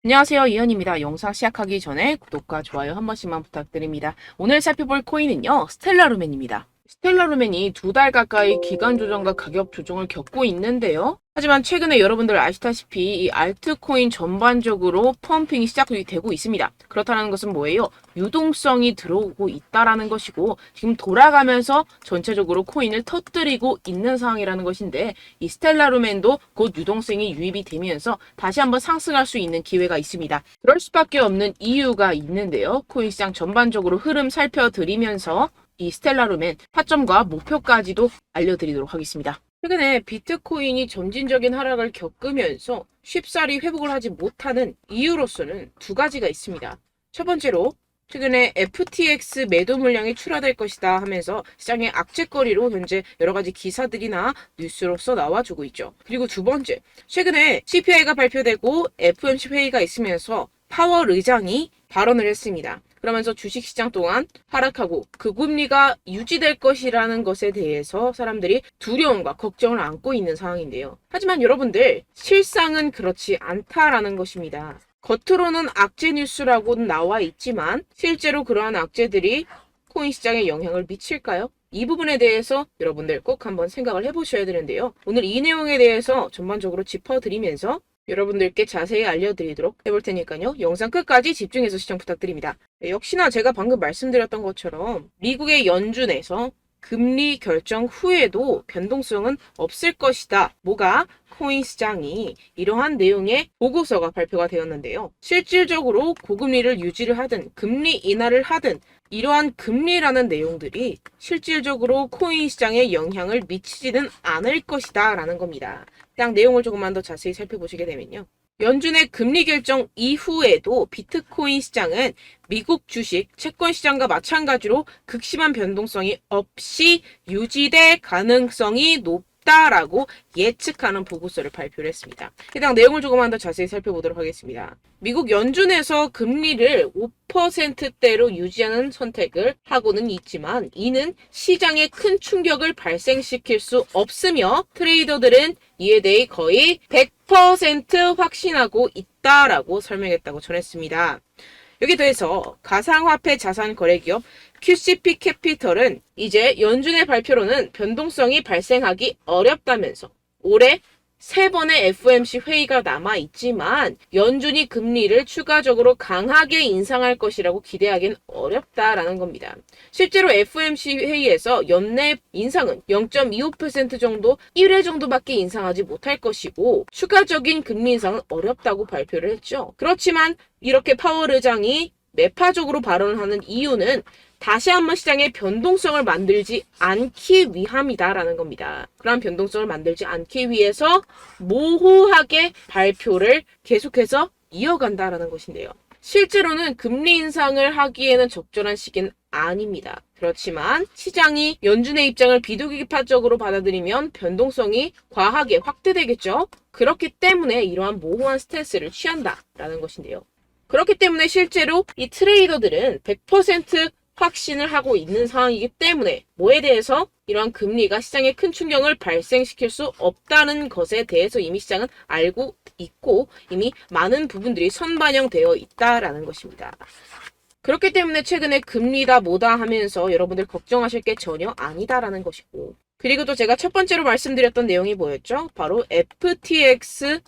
안녕하세요, 이현입니다. 영상 시작하기 전에 구독과 좋아요 한 번씩만 부탁드립니다. 오늘 살펴볼 코인은요, 스텔라루멘입니다. 스텔라루멘이 2달 가까이 기간 조정과 가격 조정을 겪고 있는데요. 하지만 최근에 여러분들 아시다시피 이 알트코인 전반적으로 펌핑이 시작이 되고 있습니다. 그렇다는 것은 뭐예요? 유동성이 들어오고 있다라는 것이고 지금 돌아가면서 전체적으로 코인을 터뜨리고 있는 상황이라는 것인데 이 스텔라루멘도 곧 유동성이 유입이 되면서 다시 한번 상승할 수 있는 기회가 있습니다. 그럴 수밖에 없는 이유가 있는데요. 코인 시장 전반적으로 흐름 살펴드리면서 이 스텔라루멘 타점과 목표까지도 알려드리도록 하겠습니다. 최근에 비트코인이 점진적인 하락을 겪으면서 쉽사리 회복을 하지 못하는 이유로서는 두 가지가 있습니다. 첫 번째로 최근에 FTX 매도 물량이 출하될 것이다 하면서 시장의 악재거리로 현재 여러 가지 기사들이나 뉴스로서 나와주고 있죠. 그리고 두 번째, 최근에 CPI가 발표되고 FOMC 회의가 있으면서 파월 의장이 발언을 했습니다. 그러면서 주식시장 동안 하락하고 금리가 유지될 것이라는 것에 대해서 사람들이 두려움과 걱정을 안고 있는 상황인데요. 하지만 여러분들, 실상은 그렇지 않다라는 것입니다. 겉으로는 악재 뉴스라고 나와 있지만 실제로 그러한 악재들이 코인 시장에 영향을 미칠까요? 이 부분에 대해서 여러분들 꼭 한번 생각을 해보셔야 되는데요. 오늘 이 내용에 대해서 전반적으로 짚어드리면서 여러분들께 자세히 알려드리도록 해볼 테니까요. 영상 끝까지 집중해서 시청 부탁드립니다. 역시나 제가 방금 말씀드렸던 것처럼 미국의 연준에서 금리 결정 후에도 변동성은 없을 것이다. 뭐가? 코인 시장이 이러한 내용의 보고서가 발표가 되었는데요. 실질적으로 고금리를 유지를 하든 금리 인하를 하든 이러한 금리라는 내용들이 실질적으로 코인 시장에 영향을 미치지는 않을 것이다 라는 겁니다. 그냥 내용을 조금만 더 자세히 살펴보시게 되면요. 연준의 금리 결정 이후에도 비트코인 시장은 미국 주식, 채권 시장과 마찬가지로 극심한 변동성이 없이 유지될 가능성이 높다라고 예측하는 보고서를 발표를 했습니다. 해당 내용을 조금만 더 자세히 살펴보도록 하겠습니다. 미국 연준에서 금리를 5%대로 유지하는 선택을 하고는 있지만 이는 시장에 큰 충격을 발생시킬 수 없으며 트레이더들은 이에 대해 거의 100% 확신하고 있다라고 설명했다고 전했습니다. 여기 더해서 가상화폐 자산 거래기업 QCP 캐피털은 이제 연준의 발표로는 변동성이 발생하기 어렵다면서 올해 3번의 FOMC 회의가 남아있지만 연준이 금리를 추가적으로 강하게 인상할 것이라고 기대하기는 어렵다라는 겁니다. 실제로 FOMC 회의에서 연내 인상은 0.25% 정도 1회 정도밖에 인상하지 못할 것이고 추가적인 금리 인상은 어렵다고 발표를 했죠. 그렇지만 이렇게 파월 의장이 매파적으로 발언을 하는 이유는 다시 한번 시장에 변동성을 만들지 않기 위함이다라는 겁니다. 그런 변동성을 만들지 않기 위해서 모호하게 발표를 계속해서 이어간다라는 것인데요. 실제로는 금리 인상을 하기에는 적절한 시기는 아닙니다. 그렇지만 시장이 연준의 입장을 비둘기파적으로 받아들이면 변동성이 과하게 확대되겠죠. 그렇기 때문에 이러한 모호한 스탠스를 취한다라는 것인데요. 그렇기 때문에 실제로 이 트레이더들은 100% 확신을 하고 있는 상황이기 때문에 뭐에 대해서 이러한 금리가 시장에 큰 충격을 발생시킬 수 없다는 것에 대해서 이미 시장은 알고 있고 이미 많은 부분들이 선반영되어 있다라는 것입니다. 그렇기 때문에 최근에 금리다 뭐다 하면서 여러분들 걱정하실 게 전혀 아니다라는 것이고 그리고 또 제가 첫 번째로 말씀드렸던 내용이 뭐였죠? 바로 FTX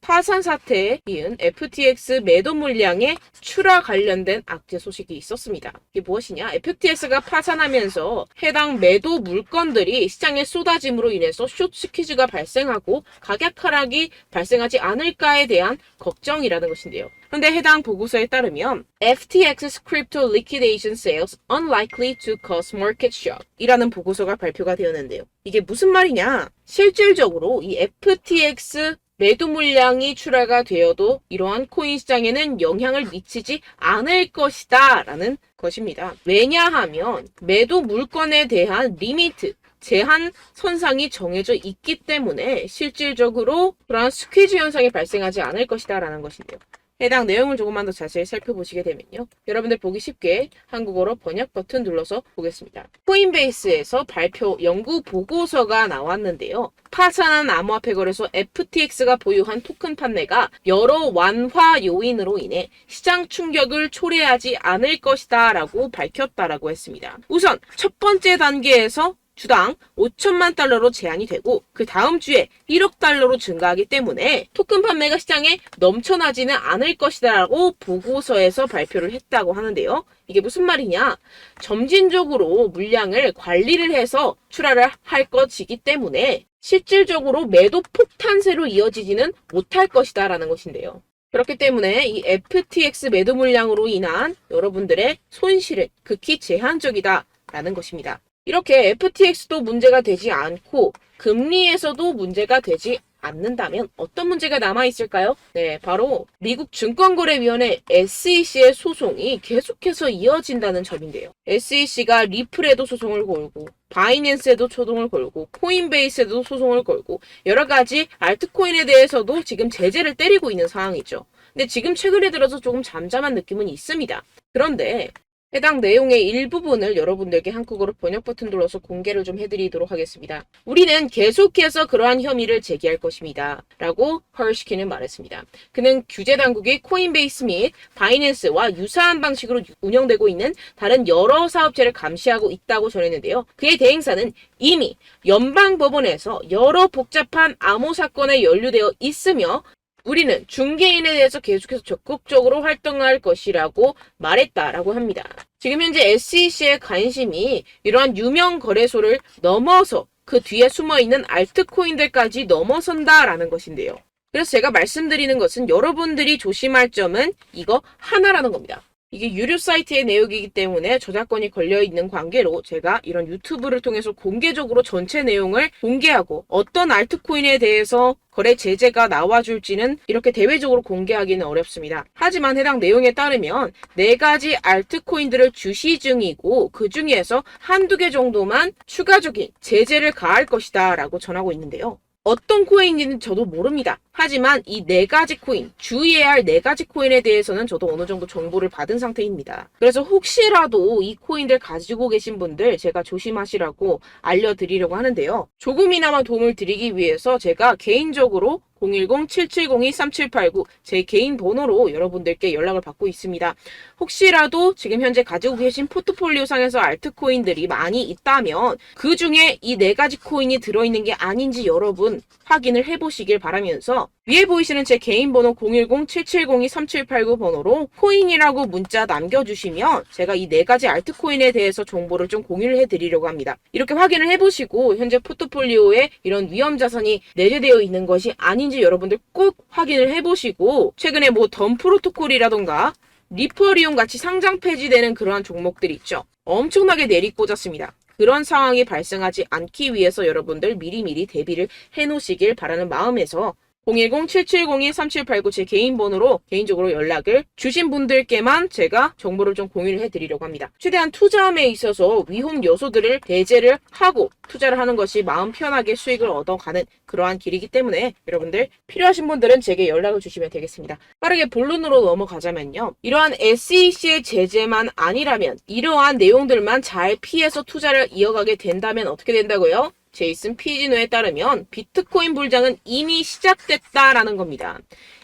파산 사태에 이은 FTX 매도 물량의 출하 관련된 악재 소식이 있었습니다. 이게 무엇이냐? FTX가 파산하면서 해당 매도 물건들이 시장에 쏟아짐으로 인해서 숏 스퀴즈가 발생하고 가격 하락이 발생하지 않을까에 대한 걱정이라는 것인데요. 그런데 해당 보고서에 따르면 FTX's crypto liquidation sales unlikely to cause market shock 이라는 보고서가 발표가 되었는데요. 이게 무슨 말이냐? 실질적으로 이 FTX 매도 물량이 출하가 되어도 이러한 코인 시장에는 영향을 미치지 않을 것이다 라는 것입니다. 왜냐하면 매도 물건에 대한 리미트, 제한 선상이 정해져 있기 때문에 실질적으로 그러한 스퀴즈 현상이 발생하지 않을 것이다 라는 것인데요. 해당 내용을 조금만 더 자세히 살펴보시게 되면요. 여러분들 보기 쉽게 한국어로 번역 버튼 눌러서 보겠습니다. 코인베이스에서 발표 연구 보고서가 나왔는데요. 파산한 암호화폐 거래소 FTX가 보유한 토큰 판매가 여러 완화 요인으로 인해 시장 충격을 초래하지 않을 것이다 라고 밝혔다라고 했습니다. 우선 첫 번째 단계에서 주당 5천만 달러로 제한이 되고 그 다음 주에 1억 달러로 증가하기 때문에 토큰 판매가 시장에 넘쳐나지는 않을 것이다 라고 보고서에서 발표를 했다고 하는데요. 이게 무슨 말이냐? 점진적으로 물량을 관리를 해서 출하를 할 것이기 때문에 실질적으로 매도 폭탄세로 이어지지는 못할 것이다 라는 것인데요. 그렇기 때문에 이 FTX 매도 물량으로 인한 여러분들의 손실은 극히 제한적이다 라는 것입니다. 이렇게 FTX도 문제가 되지 않고 금리에서도 문제가 되지 않는다면 어떤 문제가 남아있을까요? 네, 바로 미국 증권거래위원회 SEC의 소송이 계속해서 이어진다는 점인데요. SEC가 리플에도 소송을 걸고 바이낸스에도 소송을 걸고 코인베이스에도 소송을 걸고 여러 가지 알트코인에 대해서도 지금 제재를 때리고 있는 상황이죠. 근데 지금 최근에 들어서 조금 잠잠한 느낌은 있습니다. 그런데 해당 내용의 일부분을 여러분들께 한국어로 번역 버튼 눌러서 공개를 좀 해드리도록 하겠습니다. 우리는 계속해서 그러한 혐의를 제기할 것입니다. 라고 허얼시키는 말했습니다. 그는 규제 당국이 코인베이스 및 바이낸스와 유사한 방식으로 운영되고 있는 다른 여러 사업체를 감시하고 있다고 전했는데요. 그의 대행사는 이미 연방법원에서 여러 복잡한 암호 사건에 연루되어 있으며 우리는 중개인에 대해서 계속해서 적극적으로 활동할 것이라고 말했다라고 합니다. 지금 현재 SEC의 관심이 이러한 유명 거래소를 넘어서 그 뒤에 숨어있는 알트코인들까지 넘어선다라는 것인데요. 그래서 제가 말씀드리는 것은 여러분들이 조심할 점은 이거 하나라는 겁니다. 이게 유료 사이트의 내용이기 때문에 저작권이 걸려있는 관계로 제가 이런 유튜브를 통해서 공개적으로 전체 내용을 공개하고 어떤 알트코인에 대해서 거래 제재가 나와줄지는 이렇게 대외적으로 공개하기는 어렵습니다. 하지만 해당 내용에 따르면 4가지 알트코인들을 주시 중이고 그 중에서 한두 개 정도만 추가적인 제재를 가할 것이다 라고 전하고 있는데요. 어떤 코인인지는 저도 모릅니다. 하지만 이 4가지 코인, 주의해야 할 4가지 코인에 대해서는 저도 어느 정도 정보를 받은 상태입니다. 그래서 혹시라도 이 코인들 가지고 계신 분들 제가 조심하시라고 알려드리려고 하는데요. 조금이나마 도움을 드리기 위해서 제가 개인적으로 010-7702-3789 제 개인 번호로 여러분들께 연락을 받고 있습니다. 혹시라도 지금 현재 가지고 계신 포트폴리오 상에서 알트코인들이 많이 있다면 그 중에 이 4가지 코인이 들어있는 게 아닌지 여러분 확인을 해보시길 바라면서 위에 보이시는 제 개인 번호 010-7702-3789 번호로 코인이라고 문자 남겨주시면 제가 이 4가지 알트코인에 대해서 정보를 좀 공유를 해드리려고 합니다. 이렇게 확인을 해보시고 현재 포트폴리오에 이런 위험 자산이 내재되어 있는 것이 아닌지 여러분들 꼭 확인을 해보시고 최근에 뭐 덤 프로토콜이라던가 리퍼리움 같이 상장 폐지되는 그러한 종목들이 있죠. 엄청나게 내리꽂았습니다. 그런 상황이 발생하지 않기 위해서 여러분들 미리미리 대비를 해놓으시길 바라는 마음에서 010-7702-3789 제 개인 번호로 개인적으로 연락을 주신 분들께만 제가 정보를 좀 공유를 해드리려고 합니다. 최대한 투자함에 있어서 위험 요소들을 배제를 하고 투자를 하는 것이 마음 편하게 수익을 얻어가는 그러한 길이기 때문에 여러분들 필요하신 분들은 제게 연락을 주시면 되겠습니다. 빠르게 본론으로 넘어가자면요. 이러한 SEC의 제재만 아니라면 이러한 내용들만 잘 피해서 투자를 이어가게 된다면 어떻게 된다고요? 제이슨 피지노에 따르면 비트코인 불장은 이미 시작됐다라는 겁니다.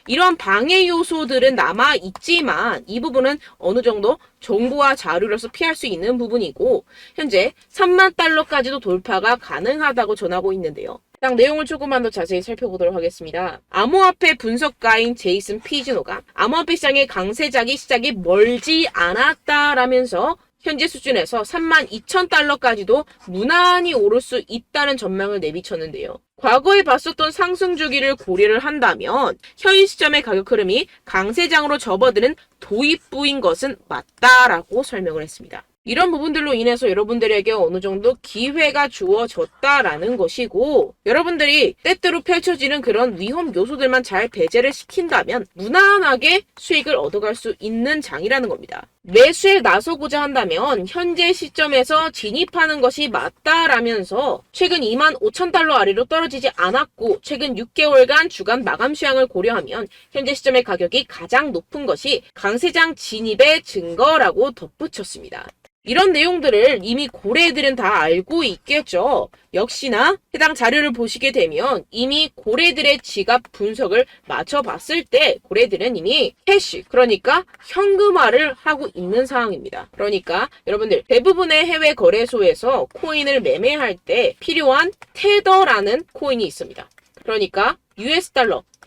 이런 방해 요소들은 남아있지만 이 부분은 어느 정도 정보와 자료로서 피할 수 있는 부분이고 현재 3만 달러까지도 돌파가 가능하다고 전하고 있는데요. 해당 내용을 조금만 더 자세히 살펴보도록 하겠습니다. 암호화폐 분석가인 제이슨 피지노가 암호화폐 시장의 강세작이 시작이 멀지 않았다라면서 현재 수준에서 32,000달러까지도 무난히 오를 수 있다는 전망을 내비쳤는데요. 과거에 봤었던 상승 주기를 고려를 한다면 현 시점의 가격 흐름이 강세장으로 접어드는 도입부인 것은 맞다라고 설명을 했습니다. 이런 부분들로 인해서 여러분들에게 어느 정도 기회가 주어졌다라는 것이고 여러분들이 때때로 펼쳐지는 그런 위험 요소들만 잘 배제를 시킨다면 무난하게 수익을 얻어갈 수 있는 장이라는 겁니다. 매수에 나서고자 한다면 현재 시점에서 진입하는 것이 맞다라면서 최근 25,000달러 아래로 떨어지지 않았고 최근 6개월간 주간 마감 시황을 고려하면 현재 시점의 가격이 가장 높은 것이 강세장 진입의 증거라고 덧붙였습니다. 이런 내용들을 이미 고래들은 다 알고 있겠죠. 역시나 해당 자료를 보시게 되면 이미 고래들의 지갑 분석을 맞춰봤을 때 고래들은 이미 캐시, 그러니까 현금화를 하고 있는 상황입니다. 그러니까 여러분들 대부분의 해외 거래소에서 코인을 매매할 때 필요한 테더라는 코인이 있습니다. 그러니까 US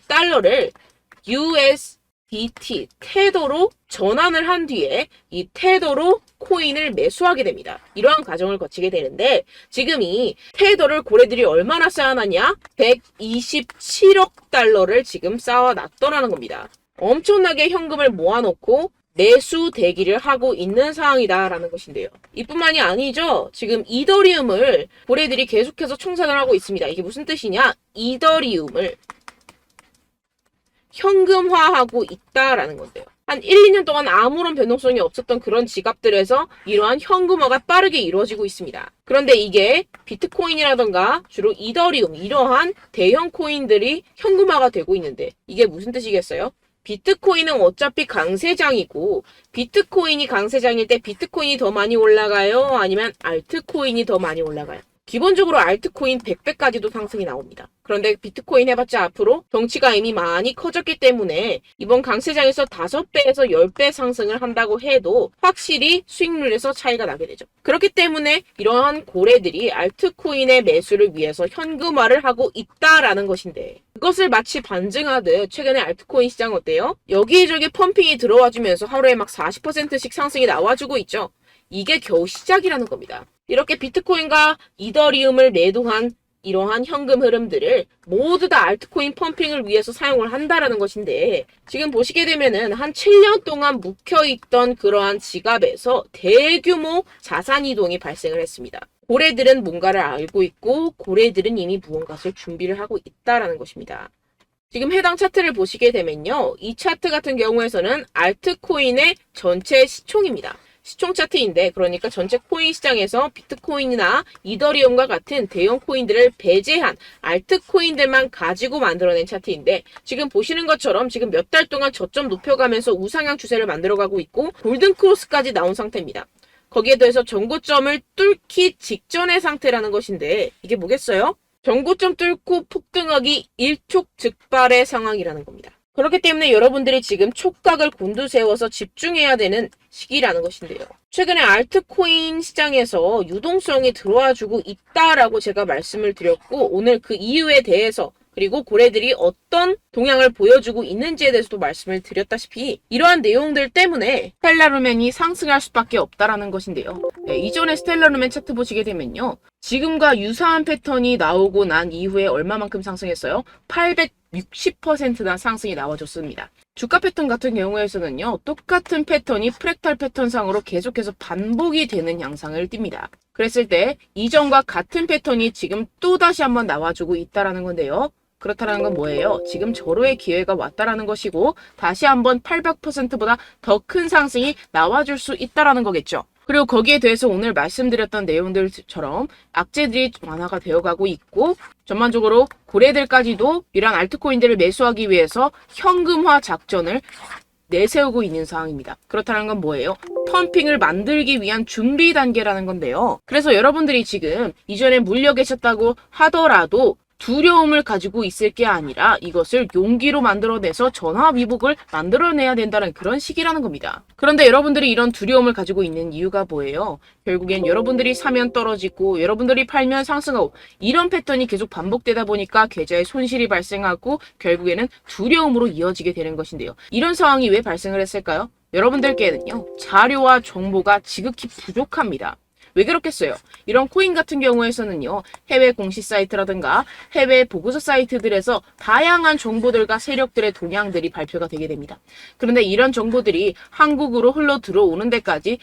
달러를 USDT 테더로 전환을 한 뒤에 이 테더로 코인을 매수하게 됩니다. 이러한 과정을 거치게 되는데 지금 이 테더를 고래들이 얼마나 쌓아놨냐? 127억 달러를 지금 쌓아놨더라는 겁니다. 엄청나게 현금을 모아놓고 매수 대기를 하고 있는 상황이다라는 것인데요. 이뿐만이 아니죠. 지금 이더리움을 고래들이 계속해서 청산을 하고 있습니다. 이게 무슨 뜻이냐? 이더리움을 현금화하고 있다라는 건데요. 한 1, 2년 동안 아무런 변동성이 없었던 그런 지갑들에서 이러한 현금화가 빠르게 이루어지고 있습니다. 그런데 이게 비트코인이라던가 주로 이더리움 이러한 대형 코인들이 현금화가 되고 있는데 이게 무슨 뜻이겠어요? 비트코인은 어차피 강세장이고 비트코인이 강세장일 때 비트코인이 더 많이 올라가요? 아니면 알트코인이 더 많이 올라가요? 기본적으로 알트코인 100배까지도 상승이 나옵니다. 그런데 비트코인 해봤자 앞으로 덩치가 이미 많이 커졌기 때문에 이번 강세장에서 5배에서 10배 상승을 한다고 해도 확실히 수익률에서 차이가 나게 되죠. 그렇기 때문에 이러한 고래들이 알트코인의 매수를 위해서 현금화를 하고 있다라는 것인데 그것을 마치 반증하듯 최근에 알트코인 시장 어때요? 여기저기 펌핑이 들어와주면서 하루에 막 40%씩 상승이 나와주고 있죠. 이게 겨우 시작이라는 겁니다. 이렇게 비트코인과 이더리움을 매도한 이러한 현금 흐름들을 모두 다 알트코인 펌핑을 위해서 사용을 한다라는 것인데 지금 보시게 되면은 한 7년 동안 묵혀있던 그러한 지갑에서 대규모 자산 이동이 발생을 했습니다. 고래들은 뭔가를 알고 있고 고래들은 이미 무언가를 준비를 하고 있다라는 것입니다. 지금 해당 차트를 보시게 되면요. 이 차트 같은 경우에서는 알트코인의 전체 시총입니다. 시총 차트인데 그러니까 전체 코인 시장에서 비트코인이나 이더리움과 같은 대형 코인들을 배제한 알트코인들만 가지고 만들어낸 차트인데 지금 보시는 것처럼 지금 몇 달 동안 저점 높여가면서 우상향 추세를 만들어가고 있고 골든크로스까지 나온 상태입니다. 거기에 더해서 전고점을 뚫기 직전의 상태라는 것인데 이게 뭐겠어요? 전고점 뚫고 폭등하기 일촉즉발의 상황이라는 겁니다. 그렇기 때문에 여러분들이 지금 촉각을 곤두세워서 집중해야 되는 시기라는 것인데요. 최근에 알트코인 시장에서 유동성이 들어와주고 있다라고 제가 말씀을 드렸고 오늘 그 이유에 대해서 그리고 고래들이 어떤 동향을 보여주고 있는지에 대해서도 말씀을 드렸다시피 이러한 내용들 때문에 스텔라루멘이 상승할 수밖에 없다라는 것인데요. 네, 이전에 스텔라루멘 차트 보시게 되면요. 지금과 유사한 패턴이 나오고 난 이후에 얼마만큼 상승했어요? 860%나 상승이 나와줬습니다. 주가 패턴 같은 경우에서는요. 똑같은 패턴이 프랙탈 패턴상으로 계속해서 반복이 되는 양상을 띱니다. 그랬을 때 이전과 같은 패턴이 지금 또다시 한번 나와주고 있다라는 건데요. 그렇다는 건 뭐예요? 지금 절호의 기회가 왔다라는 것이고 다시 한번 800%보다 더 큰 상승이 나와줄 수 있다라는 거겠죠. 그리고 거기에 대해서 오늘 말씀드렸던 내용들처럼 악재들이 완화가 되어가고 있고 전반적으로 고래들까지도 이러한 알트코인들을 매수하기 위해서 현금화 작전을 내세우고 있는 상황입니다. 그렇다는 건 뭐예요? 펌핑을 만들기 위한 준비 단계라는 건데요. 그래서 여러분들이 지금 이전에 물려 계셨다고 하더라도 두려움을 가지고 있을 게 아니라 이것을 용기로 만들어내서 전화위복을 만들어내야 된다는 그런 시기라는 겁니다. 그런데 여러분들이 이런 두려움을 가지고 있는 이유가 뭐예요? 결국엔 여러분들이 사면 떨어지고 여러분들이 팔면 상승하고 이런 패턴이 계속 반복되다 보니까 계좌에 손실이 발생하고 결국에는 두려움으로 이어지게 되는 것인데요. 이런 상황이 왜 발생을 했을까요? 여러분들께는요. 자료와 정보가 지극히 부족합니다. 왜 그렇겠어요? 이런 코인 같은 경우에서는요. 해외 공시 사이트라든가 해외 보고서 사이트들에서 다양한 정보들과 세력들의 동향들이 발표가 되게 됩니다. 그런데 이런 정보들이 한국으로 흘러 들어오는 데까지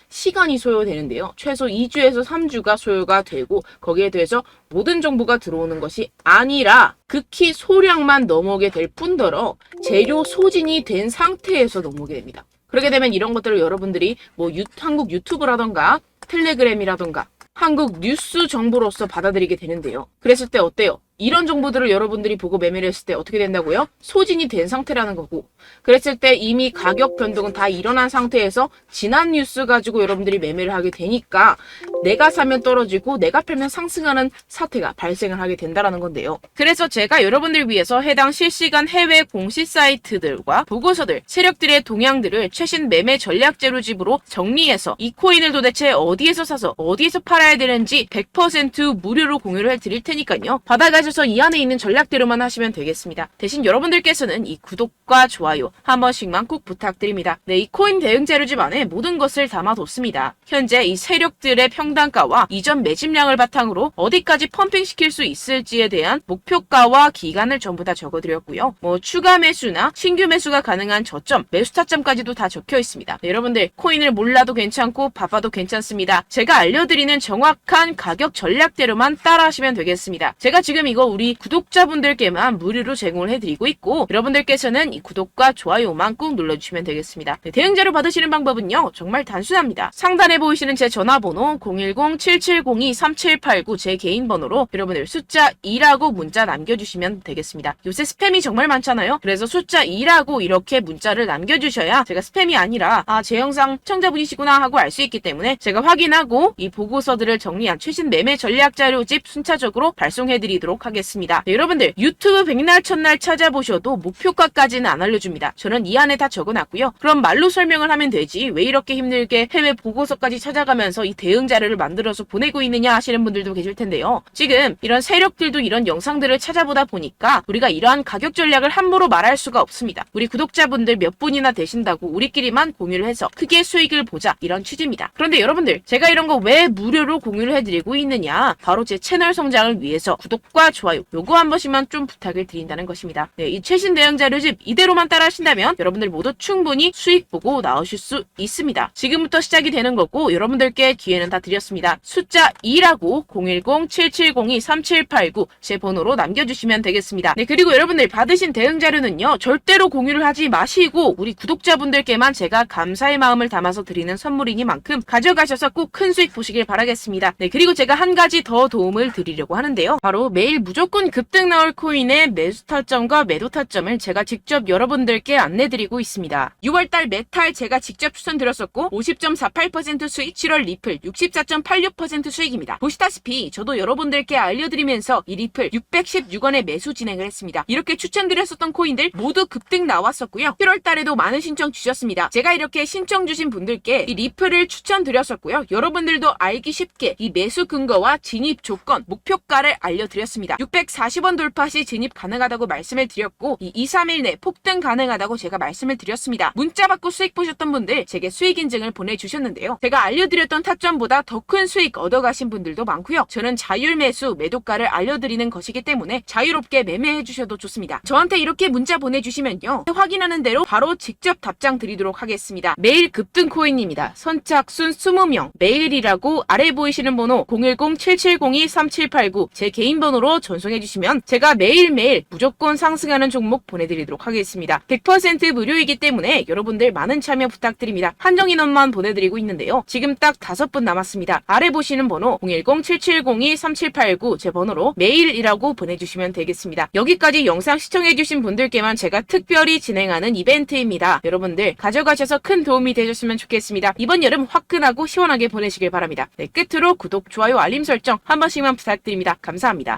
시간이 소요되는데요. 최소 2주에서 3주가 소요가 되고 거기에 대해서 모든 정보가 들어오는 것이 아니라 극히 소량만 넘어오게 될 뿐더러 재료 소진이 된 상태에서 넘어오게 됩니다. 그렇게 되면 이런 것들을 여러분들이 뭐 한국 유튜브라던가 텔레그램이라던가 한국 뉴스 정보로서 받아들이게 되는데요. 그랬을 때 어때요? 이런 정보들을 여러분들이 보고 매매를 했을 때 어떻게 된다고요? 소진이 된 상태라는 거고, 그랬을 때 이미 가격 변동은 다 일어난 상태에서 지난 뉴스 가지고 여러분들이 매매를 하게 되니까 내가 사면 떨어지고 내가 팔면 상승하는 사태가 발생을 하게 된다라는 건데요. 그래서 제가 여러분들 위해서 해당 실시간 해외 공시 사이트들과 보고서들, 세력들의 동향들을 최신 매매 전략 재료집으로 정리해서 이 코인을 도대체 어디에서 사서 어디에서 팔아야 되는지 100% 무료로 공유를 해드릴 테니까요. 받아가셔서 이 안에 있는 전략대로만 하시면 되겠습니다. 대신 여러분들께서는 이 구독과 좋아요 한 번씩만 꼭 부탁드립니다. 네, 이 코인 대응 재료집 안에 모든 것을 담아뒀습니다. 현재 이 세력들의 평단가와 이전 매집량을 바탕으로 어디까지 펌핑시킬 수 있을지에 대한 목표가와 기간을 전부 다 적어드렸고요. 뭐 추가 매수나 신규 매수가 가능한 저점, 매수 타점까지도 다 적혀 있습니다. 네, 여러분들 코인을 몰라도 괜찮고 바빠도 괜찮습니다. 제가 알려드리는 정확한 가격 전략대로만 따라하시면 되겠습니다. 제가 지금 이거 우리 구독자분들께만 무료로 제공을 해드리고 있고, 여러분들께서는 이 구독과 좋아요만 꾹 눌러주시면 되겠습니다. 네, 대응자료 받으시는 방법은요 정말 단순합니다. 상단에 보이시는 제 전화번호 010-7702-3789 제 개인 번호로 여러분들 숫자 2라고 문자 남겨주시면 되겠습니다. 요새 스팸이 정말 많잖아요. 그래서 숫자 2라고 이렇게 문자를 남겨주셔야 제가 스팸이 아니라 제 영상 시청자분이시구나 하고 알 수 있기 때문에 제가 확인하고 이 보고서들을 정리한 최신 매매 전략 자료집 순차적으로 발송해드리도록 하겠습니다. 네, 여러분들 유튜브 백날 첫날 찾아보셔도 목표가까지는 안 알려줍니다. 저는 이 안에 다 적어놨고요. 그럼 말로 설명을 하면 되지 왜 이렇게 힘들게 해외 보고서까지 찾아가면서 이 대응 자료를 만들어서 보내고 있느냐 하시는 분들도 계실 텐데요. 지금 이런 세력들도 이런 영상들을 찾아보다 보니까 우리가 이러한 가격 전략을 함부로 말할 수가 없습니다. 우리 구독자분들 몇 분이나 되신다고 우리끼리만 공유를 해서 크게 수익을 보자, 이런 취지입니다. 그런데 여러분들 제가 이런 거 왜 무료로 공유를 해드리고 있느냐, 바로 제 채널 성장을 위해서 구독과 좋아요 요거 한 번씩만 좀 부탁을 드린다는 것입니다. 네, 이 최신 대응 자료집 이대로만 따라 하신다면 여러분들 모두 충분히 수익 보고 나오실 수 있습니다. 지금부터 시작이 되는 거고 여러분들께 기회는 다 드렸습니다. 숫자 2라고 010-7702-3789 제 번호로 남겨주시면 되겠습니다. 네, 그리고 여러분들 받으신 대응 자료는요 절대로 공유를 하지 마시고 우리 구독자분들께만 제가 감사의 마음을 담아서 드리는 선물이니만큼 가져가셔서 꼭 큰 수익 보시길 바라겠습니다. 네, 그리고 제가 한 가지 더 도움을 드리려고 하는데요. 바로 매일 무조건 급등 나올 코인의 매수 타점과 매도 타점을 제가 직접 여러분들께 안내드리고 있습니다. 6월달 메탈 제가 직접 추천드렸었고 50.48% 수익, 7월 리플 64.86% 수익입니다. 보시다시피 저도 여러분들께 알려드리면서 이 리플 616원에 매수 진행을 했습니다. 이렇게 추천드렸었던 코인들 모두 급등 나왔었고요. 7월달에도 많은 신청 주셨습니다. 제가 이렇게 신청 주신 분들께 이 리플을 추천드렸었고요. 여러분들도 알기 쉽게 이 매수 근거와 진입 조건, 목표가를 알려드렸습니다. 640원 돌파 시 진입 가능하다고 말씀을 드렸고 이 2-3일 내 폭등 가능하다고 제가 말씀을 드렸습니다. 문자 받고 수익 보셨던 분들 제게 수익 인증을 보내주셨는데요. 제가 알려드렸던 타점보다 더 큰 수익 얻어가신 분들도 많고요. 저는 자율 매수, 매도가를 알려드리는 것이기 때문에 자유롭게 매매해 주셔도 좋습니다. 저한테 이렇게 문자 보내주시면요 확인하는 대로 바로 직접 답장 드리도록 하겠습니다. 매일 급등 코인입니다. 선착순 20명, 매일이라고 아래 보이시는 번호 010-7702-3789 제 개인 번호로 전송해 주시면 제가 매일매일 무조건 상승하는 종목 보내드리도록 하겠습니다. 100% 무료이기 때문에 여러분들 많은 참여 부탁드립니다. 한정 인원만 보내드리고 있는데요. 지금 딱 5분 남았습니다. 아래 보시는 번호 010-7702-3789 제 번호로 메일이라고 보내주시면 되겠습니다. 여기까지 영상 시청해주신 분들께만 제가 특별히 진행하는 이벤트입니다. 여러분들 가져가셔서 큰 도움이 되셨으면 좋겠습니다. 이번 여름 화끈하고 시원하게 보내시길 바랍니다. 네, 끝으로 구독, 좋아요, 알림 설정 한 번씩만 부탁드립니다. 감사합니다.